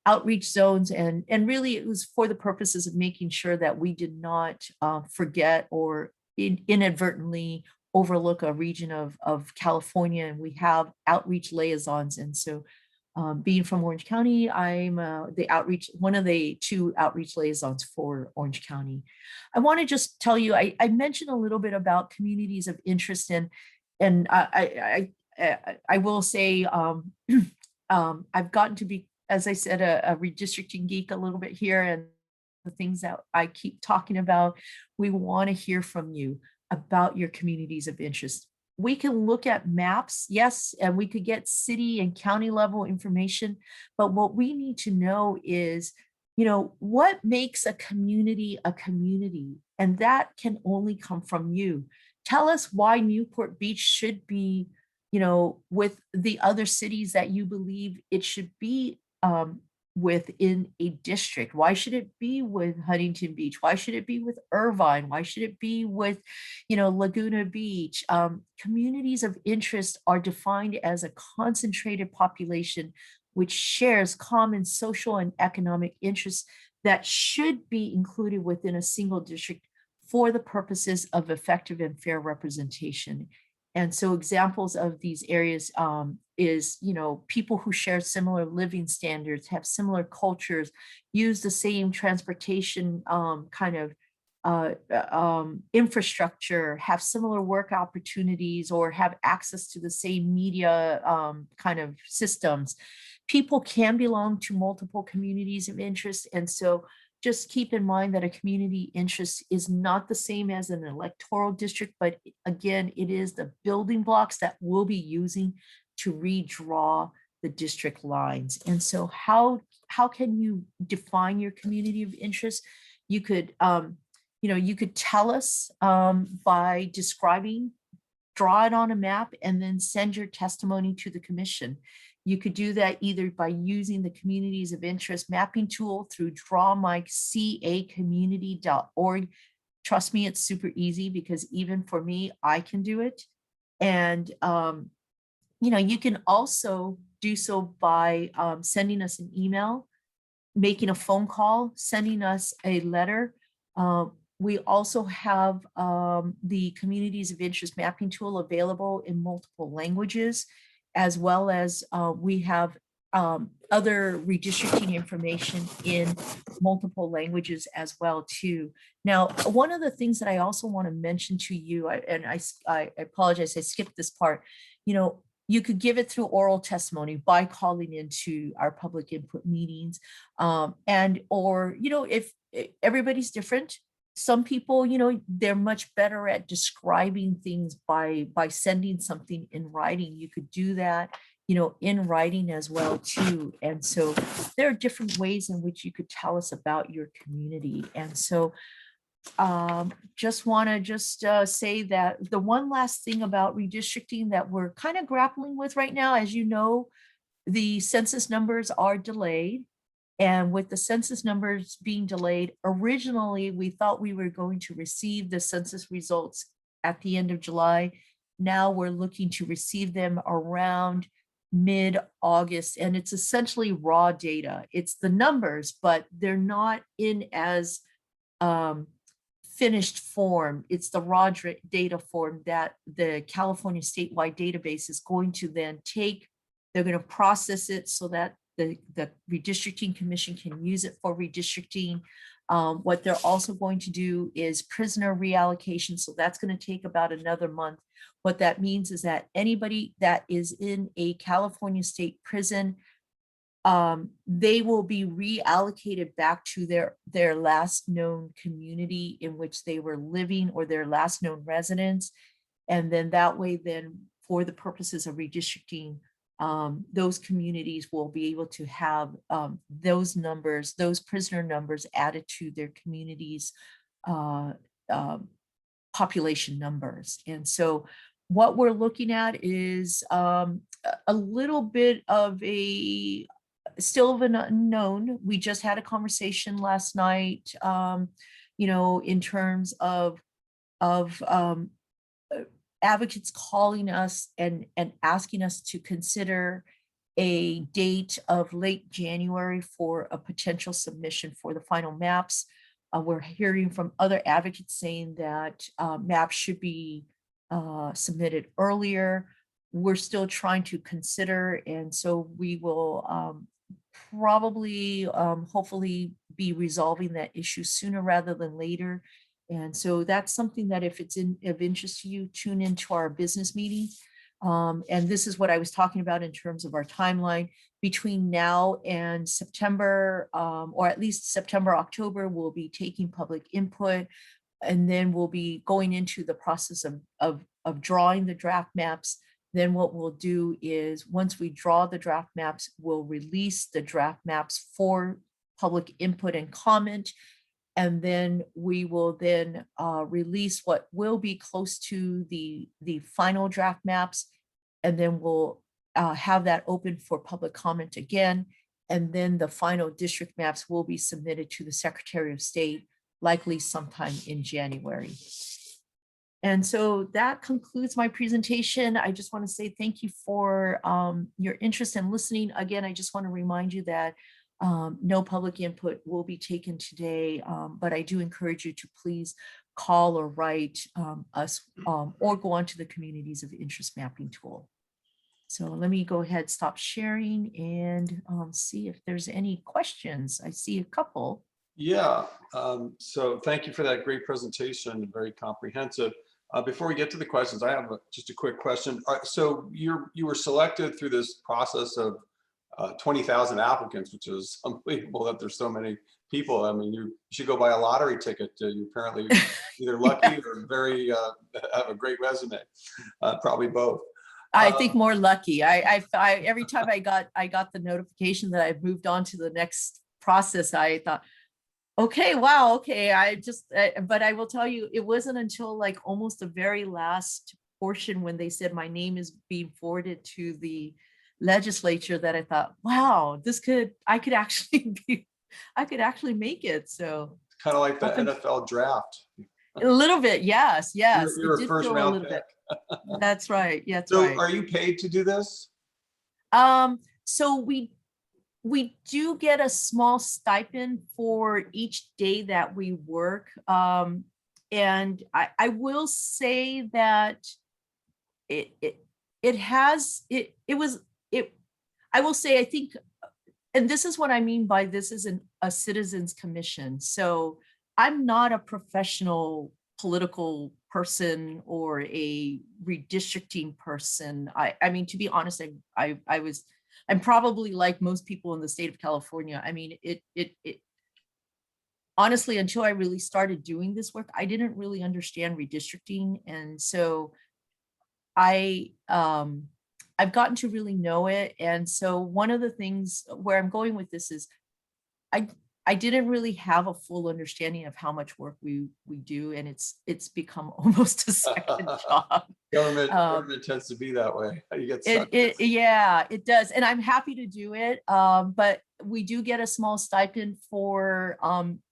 outreach zones, and really it was for the purposes of making sure that we did not forget or inadvertently overlook a region of California, and we have outreach liaisons. And so being from Orange County, I'm one of the 2 outreach liaisons for Orange County. I want to just tell you, I mentioned a little bit about communities of interest, and I will say I've gotten to be, as I said, a redistricting geek a little bit here, and the things that I keep talking about, we want to hear from you about your communities of interest. We can look at maps, yes, and we could get city and county level information, but what we need to know is, what makes a community, and that can only come from you. Tell us why Newport Beach should be, with the other cities that you believe it should be within a district. Why should it be with Huntington Beach? Why should it be with Irvine? Why should it be with, Laguna Beach? Communities of interest are defined as a concentrated population which shares common social and economic interests that should be included within a single district for the purposes of effective and fair representation. And so examples of these areas is, people who share similar living standards, have similar cultures, use the same transportation infrastructure, have similar work opportunities, or have access to the same media kind of systems. People can belong to multiple communities of interest. And so just keep in mind that a community interest is not the same as an electoral district, but again, it is the building blocks that we'll be using to redraw the district lines. And so how can you define your community of interest? You could, you could tell us by describing, draw it on a map, and then send your testimony to the commission. You could do that either by using the communities of interest mapping tool through drawmycacommunity.org. Trust me, it's super easy, because even for me, I can do it. And, you can also do so by sending us an email, making a phone call, sending us a letter. We also have the communities of interest mapping tool available in multiple languages, as well as we have other redistricting information in multiple languages as well too. Now, one of the things that I also want to mention to you, and I apologize, I skipped this part, you could give it through oral testimony by calling into our public input meetings. Or if everybody's different, some people, they're much better at describing things by sending something in writing. You could do that, in writing as well too. And so there are different ways in which you could tell us about your community. And so just want to say that the one last thing about redistricting that we're kind of grappling with right now, as you know, the census numbers are delayed. And with the census numbers being delayed, originally we thought we were going to receive the census results at the end of July. Now we're looking to receive them around mid-August, and it's essentially raw data. It's the numbers, but they're not in as finished form. It's the raw data form that the California statewide database is going to then take. They're going to process it so that the Redistricting Commission can use it for redistricting. What they're also going to do is prisoner reallocation. So that's going to take about another month. What that means is that anybody that is in a California state prison, they will be reallocated back to their last known community in which they were living, or their last known residence. And then that way, then for the purposes of redistricting, those communities will be able to have those numbers, those prisoner numbers added to their communities' population numbers. And so what we're looking at is a little bit of still of an unknown. We just had a conversation last night, in terms of advocates calling us and asking us to consider a date of late January for a potential submission for the final maps. We're hearing from other advocates saying that maps should be submitted earlier. We're still trying to consider, and so we will probably, hopefully be resolving that issue sooner rather than later. And so that's something that if it's of interest to you, tune into our business meeting. And this is what I was talking about in terms of our timeline. Between now and September, or at least September, October, we'll be taking public input, and then we'll be going into the process of drawing the draft maps. Then what we'll do is, once we draw the draft maps, we'll release the draft maps for public input and comment. And then we will then release what will be close to the final draft maps. And then we'll have that open for public comment again. And then the final district maps will be submitted to the Secretary of State, likely sometime in January. And so that concludes my presentation. I just want to say thank you for your interest in listening. Again, I just want to remind you that no public input will be taken today, but I do encourage you to please call or write us or go onto the Communities of Interest mapping tool. So let me go ahead, stop sharing, and see if there's any questions. I see a couple. Yeah, so thank you for that great presentation, very comprehensive. Before we get to the questions, I have just a quick question. So you were selected through this process of 20,000 applicants, which is unbelievable that there's so many people. I mean, you should go buy a lottery ticket. You apparently either lucky or very have a great resume, probably both. I think more lucky. I every time I got the notification that I've moved on to the next process, I thought, okay, wow, okay. But I will tell you, it wasn't until like almost the very last portion when they said my name is being forwarded to the legislature that I thought, wow, I could actually make it. So Kind of like the NFL draft. a little bit, yes. You're a first round pick. That's right. Yeah, that's so right. Are you paid to do this? So we do get a small stipend for each day that we work. And I will say that I will say, I think, and this is what I mean by this isn't a citizens commission. So I'm not a professional political person or a redistricting person. I mean, to be honest, I'm probably like most people in the state of California. I mean, it honestly, until I really started doing this work, I didn't really understand redistricting. And so I've gotten to really know it. And so one of the things where I'm going with this is I didn't really have a full understanding of how much work we do, and it's become almost a second job. Government tends to be that way. You get stuck. Yeah, it does, and I'm happy to do it. But we do get a small stipend for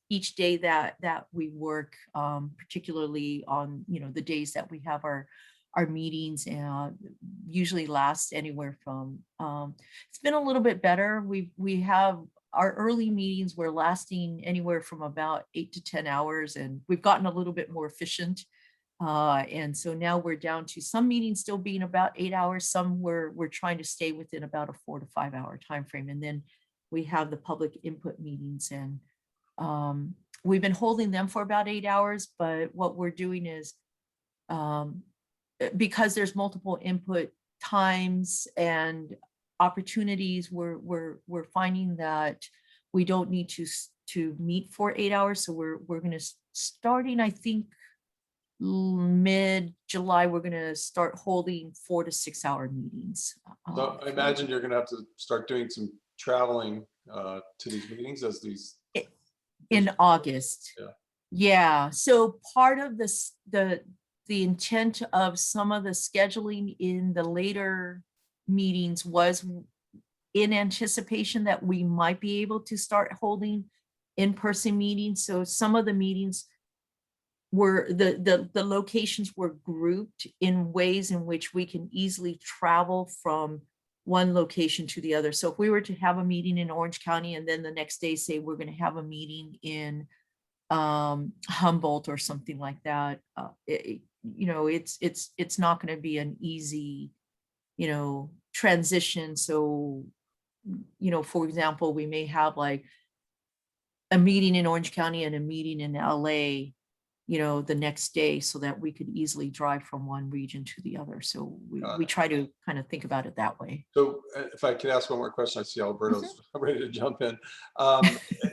each day that we work, particularly on the days that we have our meetings, and usually last anywhere from it's been a little bit better. We have our early meetings were lasting anywhere from about 8 to 10 hours, and we've gotten a little bit more efficient. And so now we're down to some meetings still being about 8 hours. Some we're trying to stay within about a 4 to 5 hour time frame. And then we have the public input meetings, and we've been holding them for about 8 hours. But what we're doing is because there's multiple input times and opportunities, we're finding that we don't need to meet for 8 hours. So we're going to starting, I think, mid-July, we're going to start holding 4 to 6 hour meetings. So I imagine you're going to have to start doing some traveling to these meetings as these in August. Yeah. So part of this, the intent of some of the scheduling in the later meetings was in anticipation that we might be able to start holding in-person meetings. So some of the meetings were the locations were grouped in ways in which we can easily travel from one location to the other. So if we were to have a meeting in Orange County and then the next day say we're going to have a meeting in Humboldt or something like that, it's not going to be an easy transition. So for example, we may have like a meeting in Orange County and a meeting in LA the next day, so that we could easily drive from one region to the other. So we try to kind of think about it that way. So if I could ask one more question, I see Alberto's ready to jump in.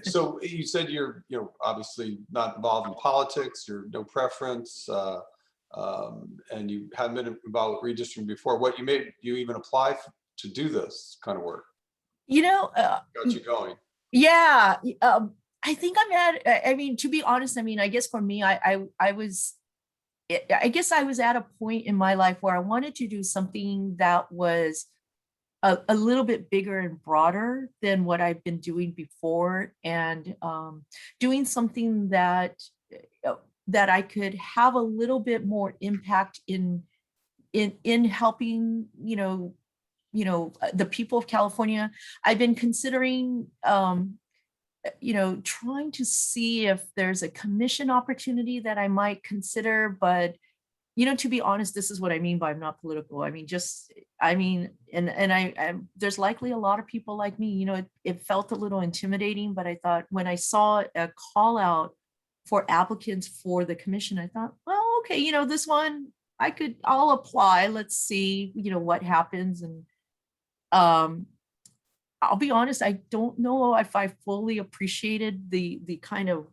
So you said you're obviously not involved in politics, you're no preference, and you haven't been involved with redistricting before. What you even apply to do this kind of work? Got you going. Yeah. I think I mean, to be honest, I mean, I guess for me, I guess I was at a point in my life where I wanted to do something that was a little bit bigger and broader than what I've been doing before, and doing something that I could have a little bit more impact in helping, the people of California. I've been considering, trying to see if there's a commission opportunity that I might consider, but to be honest, this is what I mean by I'm not political. I mean, and there's likely a lot of people like me, it felt a little intimidating, but I thought when I saw a call out for applicants for the commission, I thought, well, okay, this one I'll apply. Let's see, what happens. And I'll be honest, I don't know if I fully appreciated the kind of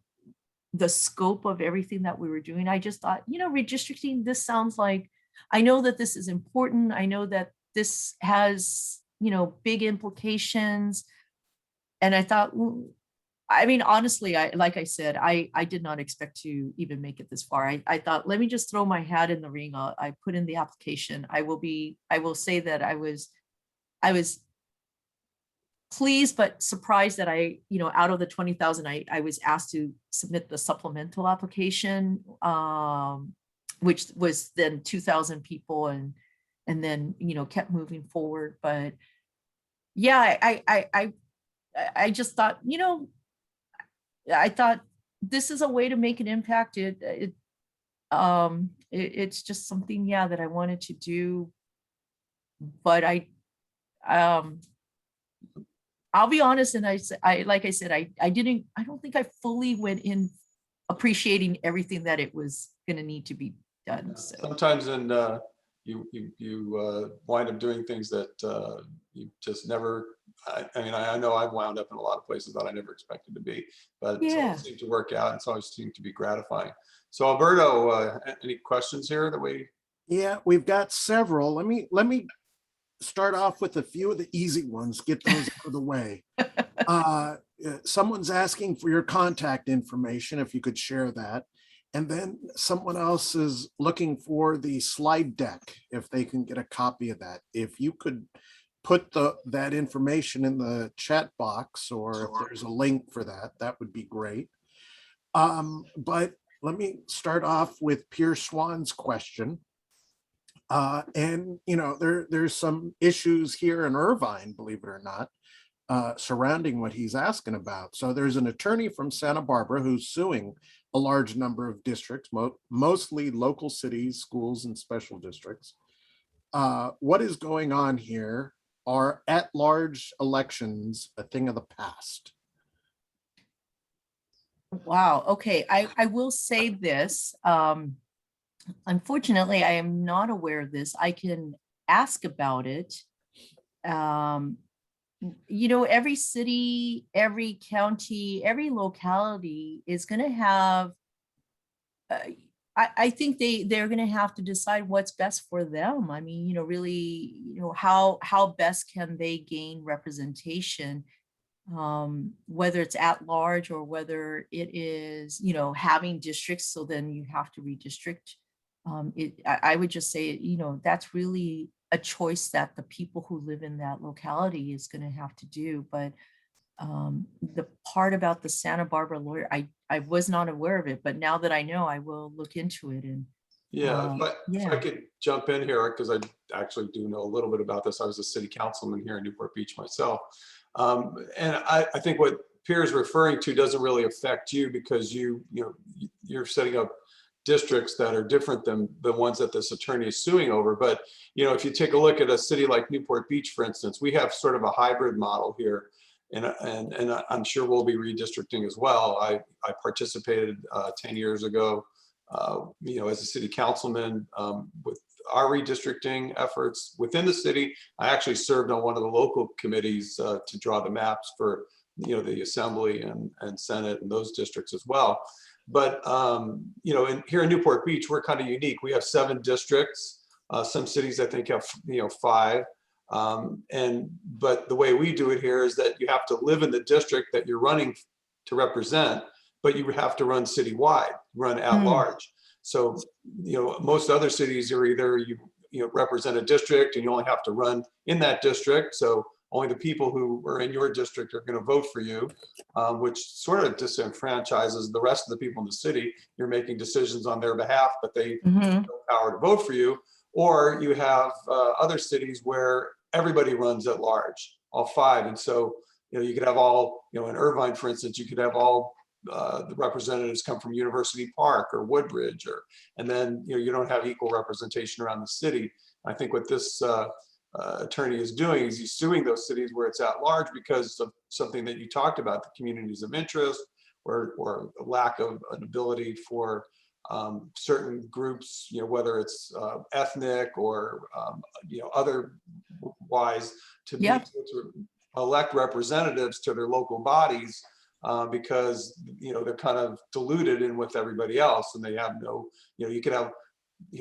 the scope of everything that we were doing. I just thought, redistricting, this sounds like, I know that this is important. I know that this has, big implications. And I thought, I mean, honestly, like I said, I did not expect to even make it this far. I thought, let me just throw my hat in the ring. I put in the application. I will say that I was pleased but surprised that out of the 20,000, I was asked to submit the supplemental application, which was then 2,000 people, and then kept moving forward. But yeah, I just thought, I thought this is a way to make an impact. It's just something, that I wanted to do, but I'll be honest, and like I said, I don't think I fully went in appreciating everything that it was going to need to be done. So Sometimes you wind up doing things that you just never. I mean, I know I've wound up in a lot of places that I never expected to be, but it's yeah. always seemed to work out. It's always seemed to be gratifying. So Alberto, any questions here that we? Yeah, we've got several. Let me start off with a few of the easy ones, get those out of the way. Someone's asking for your contact information, if you could share that. And then someone else is looking for the slide deck, if they can get a copy of that. If you could put that information in the chat box, or if there's a link for that, that would be great. But let me start off with Pierre Swan's question. And there's some issues here in Irvine, believe it or not, surrounding what he's asking about. So there's an attorney from Santa Barbara who's suing a large number of districts, mostly local cities, schools, and special districts. What is going on here? Are at-large elections a thing of the past? Wow. Okay. I will say this. Unfortunately, I am not aware of this. I can ask about it. Every city, every county, every locality is going to have, I think they're going to have to decide what's best for them. I mean, really, how best can they gain representation, whether it's at large or whether it is, having districts. So then you have to redistrict. I would just say, that's really a choice that the people who live in that locality is going to have to do. But the part about the Santa Barbara lawyer, I was not aware of it, but now that I know, I will look into it. And Yeah, if I could jump in here, because I actually do know a little bit about this. I was a city councilman here in Newport Beach myself. And I think what Pierre is referring to doesn't really affect you, because you're setting up districts that are different than the ones that this attorney is suing over. But if you take a look at a city like Newport Beach, for instance, we have sort of a hybrid model here, and I'm sure we'll be redistricting as well. I participated 10 years ago, as a city councilman with our redistricting efforts within the city. I actually served on one of the local committees to draw the maps for the assembly and Senate and those districts as well. But here in Newport Beach, we're kind of unique. We have 7 districts. Some cities I think have 5. But the way we do it here is that you have to live in the district that you're running to represent, but you have to run citywide, run at large. So most other cities are either you represent a district and you only have to run in that district. So only the people who are in your district are going to vote for you, which sort of disenfranchises the rest of the people in the city. You're making decisions on their behalf, but they have no power to vote for you. Or you have other cities where everybody runs at large, all 5. And so, you could have all, in Irvine, for instance, you could have all the representatives come from University Park or Woodbridge, and then, you don't have equal representation around the city. I think what this attorney is doing is he's suing those cities where it's at large because of something that you talked about, the communities of interest, or a lack of an ability for certain groups, to be able to elect representatives to their local bodies, because they're kind of diluted in with everybody else, and they have no, you could have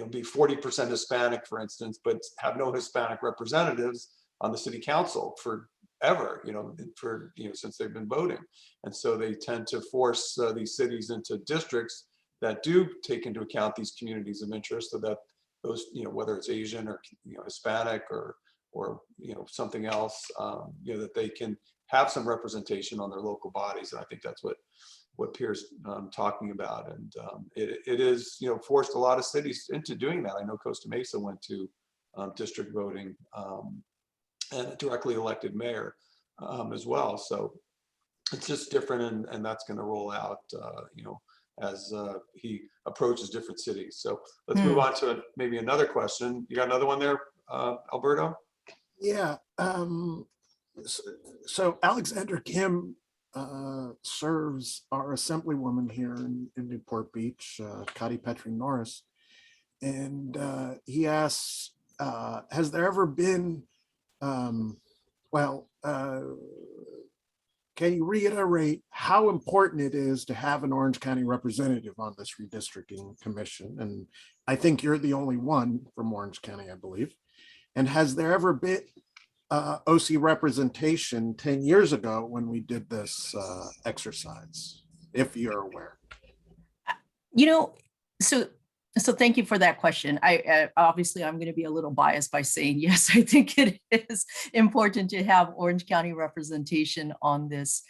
be 40% Hispanic, for instance, but have no Hispanic representatives on the city council forever, since they've been voting. And so they tend to force these cities into districts that do take into account these communities of interest, so that those, whether it's Asian or Hispanic or something else, that they can have some representation on their local bodies. And I think that's what Pierre's talking about. And it is, forced a lot of cities into doing that. I know Costa Mesa went to district voting and a directly elected mayor as well. So it's just different, and that's going to roll out, as he approaches different cities. So let's move on to maybe another question. You got another one there, Alberto? Yeah. So Alexander Kim serves our assemblywoman here in Newport Beach, Cotty Petrie Norris. And he asks, has there ever been, can you reiterate how important it is to have an Orange County representative on this redistricting commission? And I think you're the only one from Orange County, I believe. And has there ever been OC representation 10 years ago when we did this exercise, if you're aware? You know, so thank you for that question. I obviously I'm going to be a little biased by saying yes. I think it is important to have Orange County representation on this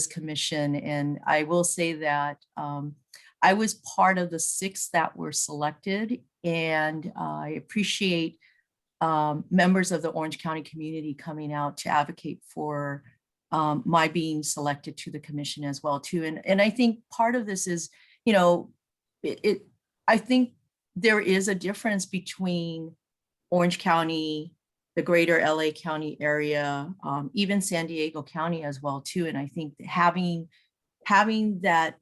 commission, and I will say that I was part of the 6 that were selected, and I appreciate members of the Orange County community coming out to advocate for my being selected to the commission as well too. And I think part of this is, you know, I think there is a difference between Orange County, the greater LA County area, even San Diego County as well too. And I think having that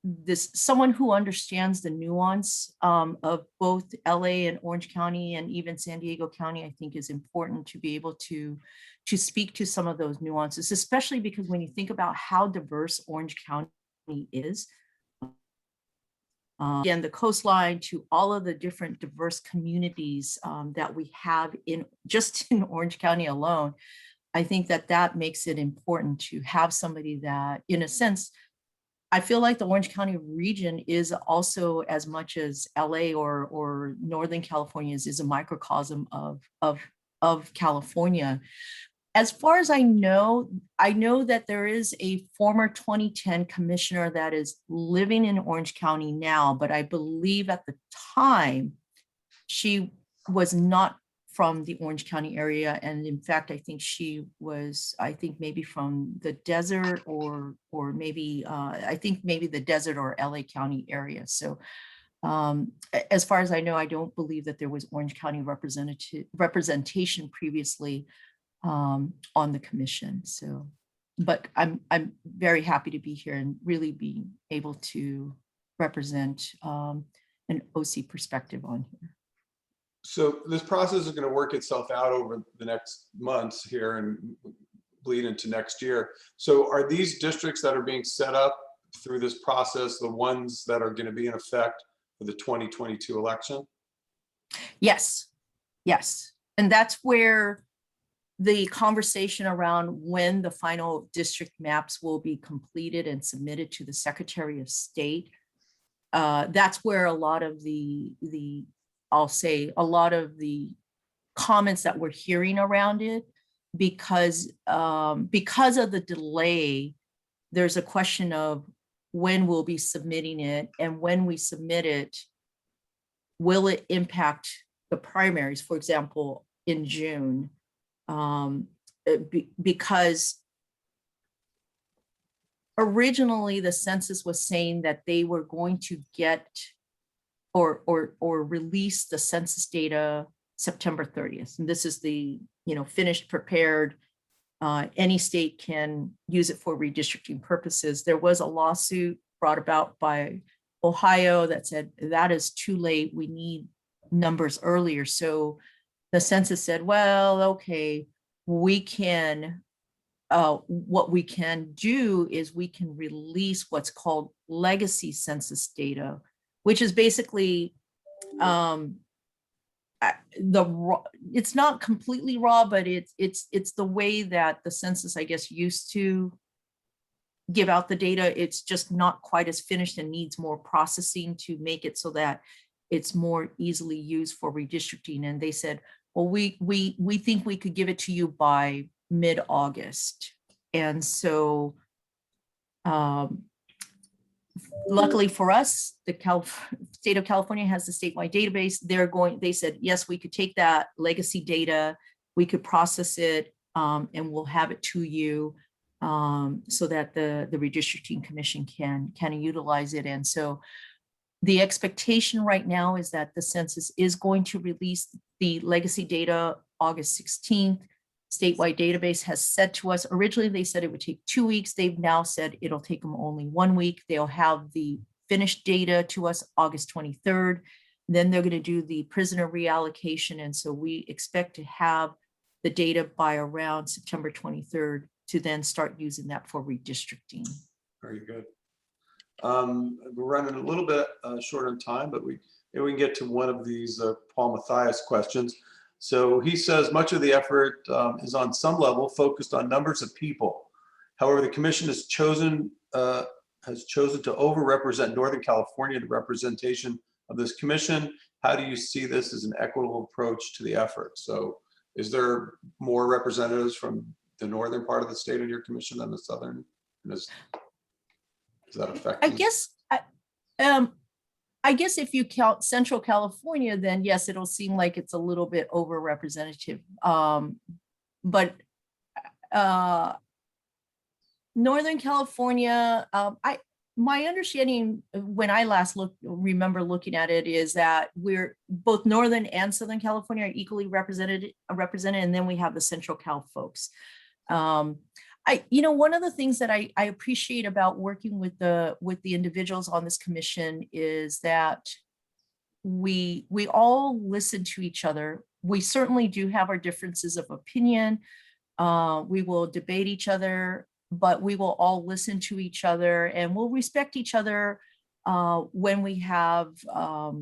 this someone who understands the nuance of both LA and Orange County and even San Diego County, I think is important to be able to speak to some of those nuances, especially because when you think about how diverse Orange County is, again, the coastline to all of the different diverse communities that we have just in Orange County alone, I think that makes it important to have somebody that, in a sense, I feel like the Orange County region is also, as much as LA or Northern California is a microcosm of California. As far as I know that there is a former 2010 commissioner that is living in Orange County now, but I believe at the time she was not from the Orange County area. And in fact, I think she was, maybe from the desert or maybe, maybe the desert or LA County area. So as far as I know, I don't believe that there was Orange County representation previously on the commission. So, but I'm very happy to be here and really being able to represent an OC perspective on here. So this process is going to work itself out over the next months here and bleed into next year. So are these districts that are being set up through this process the ones that are going to be in effect for the 2022 election? Yes, yes. And that's where the conversation around when the final district maps will be completed and submitted to the Secretary of State. That's where a lot of I'll say a lot of the comments that we're hearing around it, because of the delay, there's a question of when we'll be submitting it, and when we submit it, will it impact the primaries, for example, in June? Because originally the census was saying that they were going to get or release the census data September 30th. And this is the, finished, prepared, any state can use it for redistricting purposes. There was a lawsuit brought about by Ohio that said that is too late. We need numbers earlier. So the census said, well, okay, we can, what we can do is we can release what's called legacy census data, which is basically it's not completely raw, but it's the way that the census, I guess, used to give out the data. It's just not quite as finished and needs more processing to make it so that it's more easily used for redistricting. And they said, well, we think we could give it to you by mid-August. And so luckily for us, the state of California has the statewide database. They said, yes, we could take that legacy data, we could process it, and we'll have it to you so that the Redistricting Commission can utilize it. And so the expectation right now is that the census is going to release the legacy data August 16th. statewide database has said to us, originally they said it would take 2 weeks. They've now said it'll take them only 1 week. They'll have the finished data to us August 23rd. Then they're going to do the prisoner reallocation. And so we expect to have the data by around September 23rd to then start using that for redistricting. Very good. We're running a little bit short on time, but maybe we can get to one of these Paul Mathias questions. So he says much of the effort is on some level focused on numbers of people. However, the commission has chosen to overrepresent Northern California in the representation of this commission. How do you see this as an equitable approach to the effort? So is there more representatives from the northern part of the state in your commission than the southern? Is that affecting? I guess if you count Central California, then yes, it'll seem like it's a little bit over-representative. But Northern California, my understanding when I last remember looking at it is that we're both Northern and Southern California are equally represented, and then we have the Central Cal folks. One of the things that I appreciate about working with the individuals on this commission is that we all listen to each other. We certainly do have our differences of opinion. We will debate each other, but we will all listen to each other and we'll respect each other when we have our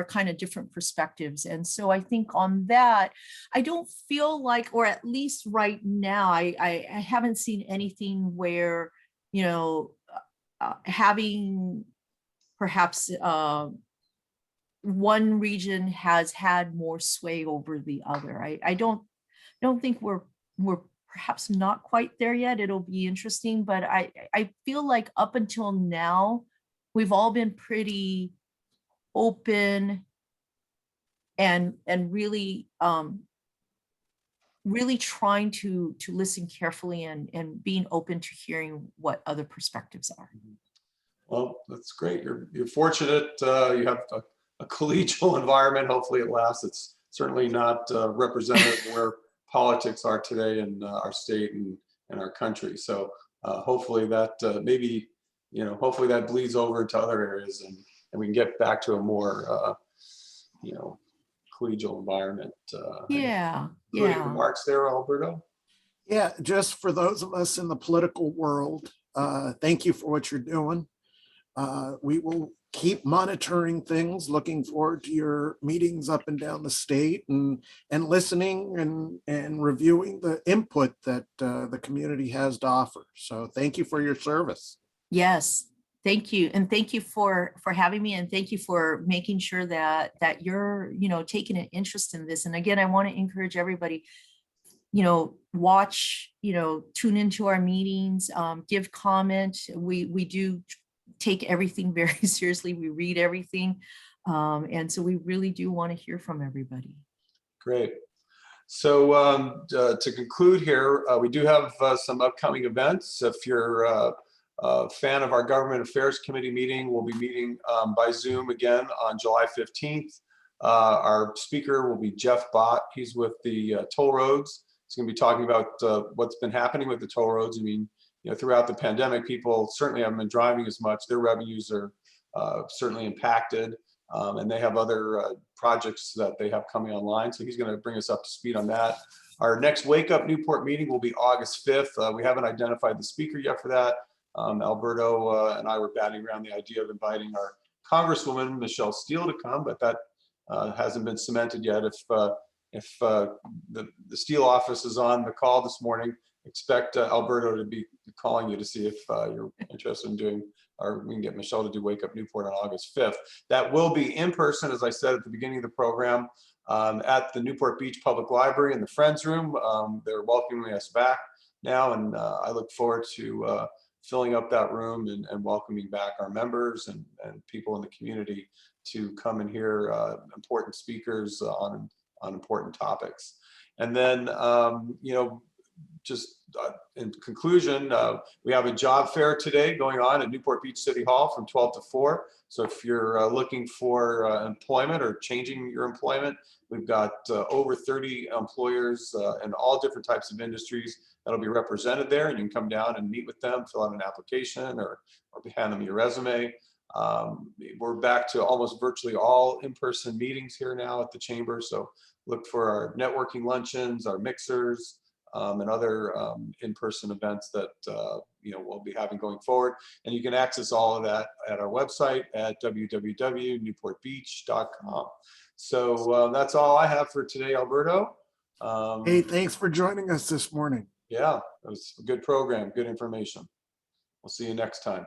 kind of different perspectives. And so I think on that, I don't feel like, or at least right now, I haven't seen anything where, having perhaps one region has had more sway over the other. I don't think we're perhaps not quite there yet. It'll be interesting, but I feel like up until now, we've all been pretty open and really trying to listen carefully and being open to hearing what other perspectives are. Well, that's great. You're fortunate. You have a collegial environment. Hopefully it lasts. It's certainly not representative where politics are today in our state and our country. So hopefully that hopefully that bleeds over to other areas and we can get back to a more, collegial environment. Yeah. Remarks there, Alberto? Yeah, just for those of us in the political world, thank you for what you're doing. We will keep monitoring things, looking forward to your meetings up and down the state and listening and reviewing the input that the community has to offer. So thank you for your service. Yes. Thank you. And thank you for having me. And thank you for making sure that you're, taking an interest in this. And again, I want to encourage everybody, watch, tune into our meetings, give comment. We do take everything very seriously. We read everything. And so we really do want to hear from everybody. Great. So to conclude here, we do have some upcoming events. If you're fan of our Government Affairs Committee meeting, we'll be meeting by Zoom again on July 15th. Our speaker will be Jeff Bott. He's with the toll roads. He's going to be talking about what's been happening with the toll roads. I mean, throughout the pandemic, people certainly haven't been driving as much. Their revenues are certainly impacted, and they have other projects that they have coming online. So he's going to bring us up to speed on that. Our next Wake Up Newport meeting will be August 5th. We haven't identified the speaker yet for that. Alberto and I were batting around the idea of inviting our Congresswoman, Michelle Steele, to come, but that hasn't been cemented yet. If the Steele office is on the call this morning, expect Alberto to be calling you to see if you're interested in doing, or we can get Michelle to do Wake Up Newport on August 5th. That will be in person, as I said at the beginning of the program, at the Newport Beach Public Library in the Friends Room. They're welcoming us back now, and I look forward to filling up that room and welcoming back our members and people in the community to come and hear important speakers on important topics. And then, in conclusion, we have a job fair today going on at Newport Beach City Hall from 12 to 4. So if you're looking for employment or changing your employment, we've got over 30 employers in all different types of industries that'll be represented there, and you can come down and meet with them, fill out an application, or hand them your resume. We're back to almost virtually all in-person meetings here now at the chamber. So look for our networking luncheons, our mixers, and other in-person events that we'll be having going forward. And you can access all of that at our website at www.newportbeach.com. So that's all I have for today, Alberto. Hey, thanks for joining us this morning. Yeah, it was a good program, good information. We'll see you next time.